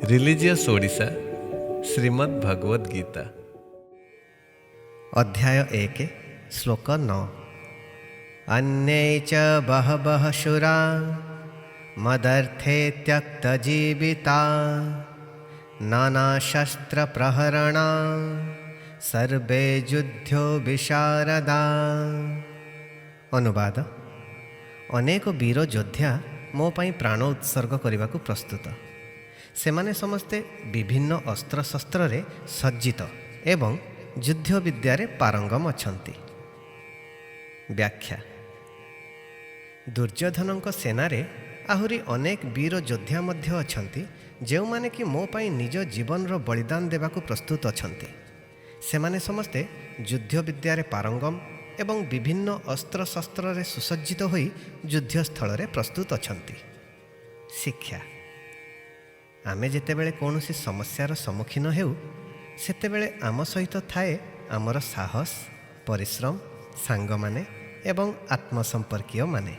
Religious Odisha Shrimad Bhagavad Gita अध्याय 1 श्लोक 9 अन्ये च बहवः शूरा मदर्थे त्यक्तजीविता नानाशस्त्रप्रहरणा सर्वे युद्धो विशारदा। अनुवाद। अनेक वीर योद्धा मो पाई प्राण उत्सर्ग करने को प्रस्तुत। सेमाने समस्ते विभिन्न अस्त्रशस्त्र सज्जित एवं युद्ध विद्यारे पारंगम अछंती। व्याख्या। दुर्योधनଙ୍କ सेनारे आहुरी अनेक वीर योद्धा मध्य अछंती जेउ माने कि मो पाई निज जीवन रो बलिदान देबाकू प्रस्तुत अछंती। सेमाने समस्ते युद्ध विद्यारे पारंगम एवं विभिन्न अस्त्रशस्त्र सुसज्जित होई युद्धस्थल रे प्रस्तुत अछंती। शिक्षा। आमे जेतेबेले कौनसी समस्यार सम्मुखीन हेउ सेतेबेले आम सहित थाए आमर साहस, परिश्रम, सांग माने एवं आत्मसंपर्कीय माने।